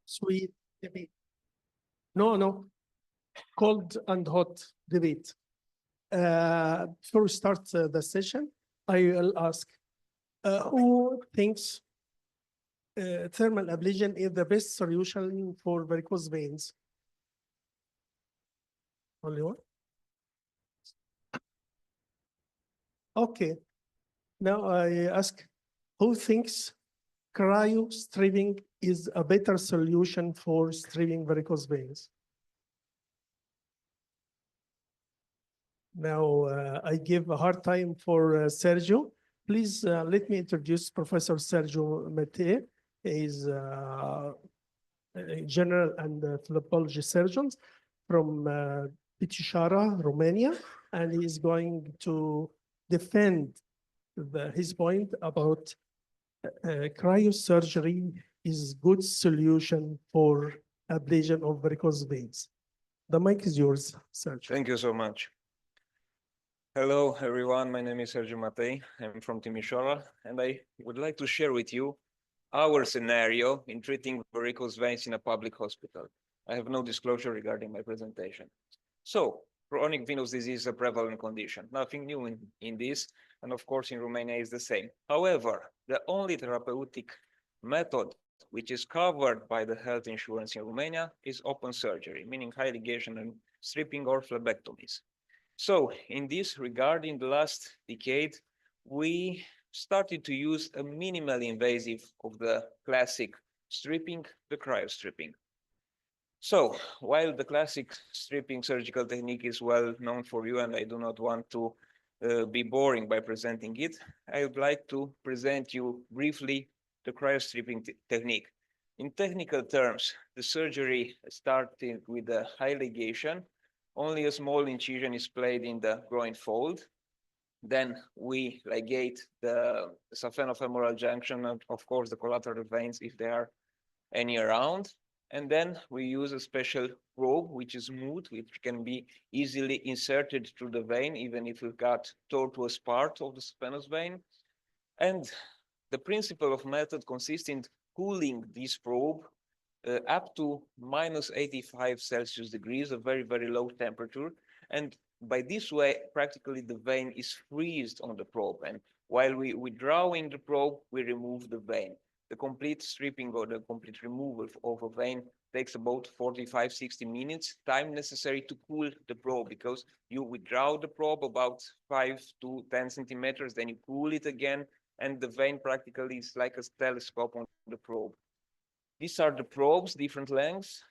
sweet debate. No, cold and hot debate. Before we start the session, I will ask who thinks thermal ablation is the best solution for varicose veins? Only one? Okay. Now I ask who thinks cryo stripping is a better solution for stripping varicose veins? Now I give a hard time for Sergio. Please let me introduce Professor Sergio Matel. He is a general and phlebology surgeon from Timișoara, Romania, and he is going to defend his point about cryosurgery is good solution for ablation of varicose veins. The mic is yours, Sergio. Thank you so much. Hello, everyone. My name is Sergio Matei. I'm from Timișoara, and I would like to share with you our scenario in treating varicose veins in a public hospital. I have no disclosure regarding my presentation. So, chronic venous disease is a prevalent condition. Nothing new in this, and of course in Romania is the same. However, the only therapeutic method which is covered by the health insurance in Romania is open surgery, meaning high ligation and stripping or phlebectomies. So in this regard, in the last decade, we started to use a minimally invasive of the classic stripping, the cryostripping. So while the classic stripping surgical technique is well known for you, and I do not want to be boring by presenting it, I would like to present you briefly the cryostripping technique. In technical terms, the surgery started with a high ligation. Only a small incision is placed in the groin fold. Then we ligate the saphenofemoral junction and, of course, the collateral veins if there are any around. And then we use a special probe, which is smooth, which can be easily inserted through the vein, even if we've got tortuous part of the saphenous vein. And the principle of method consists in cooling this probe up to minus 85 Celsius degrees, a very, very low temperature. And by this way, practically the vein is freezed on the probe. And while we withdrawing the probe, we remove the vein. The complete stripping or the complete removal of a vein takes about 45-60 minutes, time necessary to cool the probe, because you withdraw the probe about 5 to 10 centimeters, then you cool it again, and the vein practically is like a telescope on the probe. These are the probes, different lengths,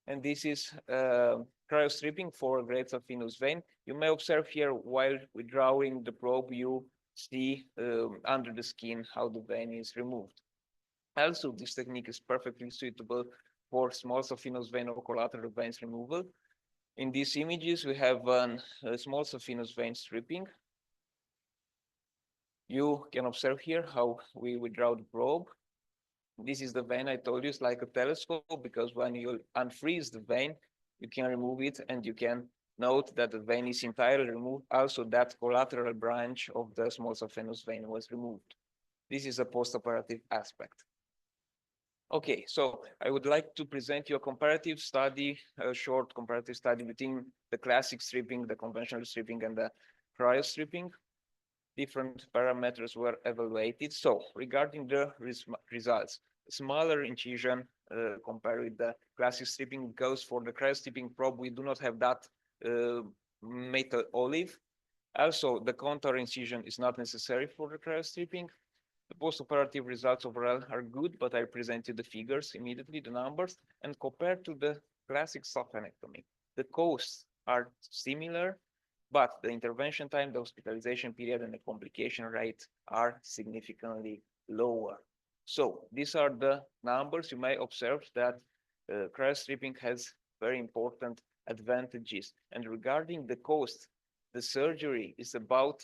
and this is cryostripping for grades of venous vein. You may observe here while withdrawing the probe, you see under the skin how the vein is removed. Also, this technique is perfectly suitable for small saphenous vein or collateral veins removal. In these images, we have a small saphenous vein stripping. You can observe here how we withdraw the probe. This is the vein I told you, it's like a telescope, because when you unfreeze the vein, you can remove it and you can note that the vein is entirely removed. Also, that collateral branch of the small saphenous vein was removed. This is a postoperative aspect. Okay, so I would like to present you a comparative study, a short comparative study between the classic stripping, the conventional stripping, and the cryostripping. Different parameters were evaluated. So regarding the results, smaller incision compared with the classic stripping, because for the cryostripping probe, we do not have that metal olive. Also, the contour incision is not necessary for the cryostripping. The postoperative results overall are good, but I present you the figures immediately, the numbers, and compared to the classic saphenectomy, the costs are similar, but the intervention time, the hospitalization period, and the complication rate are significantly lower. So these are the numbers. You may observe that cryostripping has very important advantages. And regarding the cost, the surgery is about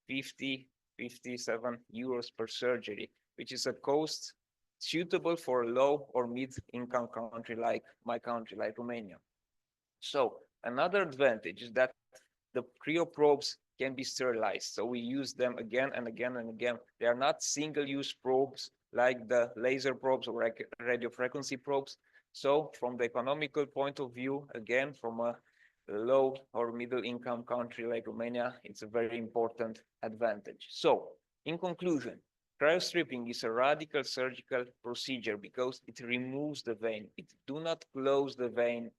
57 euros per surgery, which is a cost suitable for a low or mid-income country like my country, like Romania. So another advantage is that the cryoprobes can be sterilized. So we use them again and again and again. They are not single-use probes like the laser probes or radio frequency probes. So from the economical point of view, again, from a low or middle income country like Romania, it's a very important advantage. So in conclusion, cryostripping is a radical surgical procedure because it removes the vein. It do not close the vein,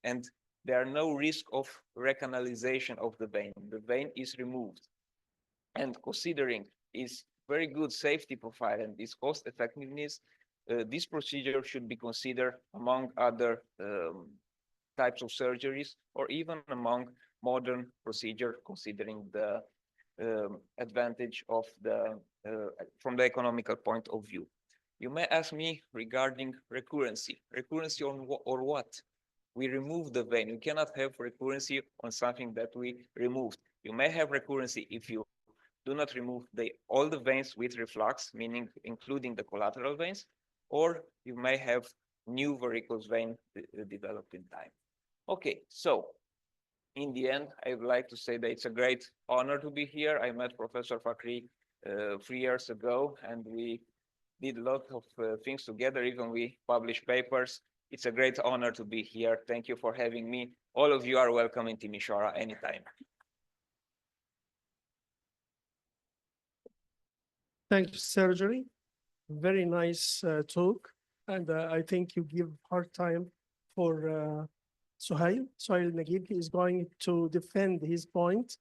and there are no risk of recanalization of the vein. The vein is removed. And considering its very good safety profile and its cost effectiveness, this procedure should be considered among other types of surgeries or even among modern procedure, considering the advantage of from the economical point of view. You may ask me regarding recurrency. Recurrency or what? We remove the vein. You cannot have recurrency on something that we removed. You may have recurrency if you do not remove all the veins with reflux, meaning including the collateral veins, or you may have new varicose vein developed in time. Okay, so in the end, I would like to say that it's a great honor to be here. I met Professor Fakri 3 years ago, and we did a lot of things together. Even we published papers. It's a great honor to be here. Thank you for having me. All of you are welcome in Timișoara anytime. Thank you, surgery. Very nice talk. And I think you give hard time for Suhail. Suhail Naguib, he is going to defend his point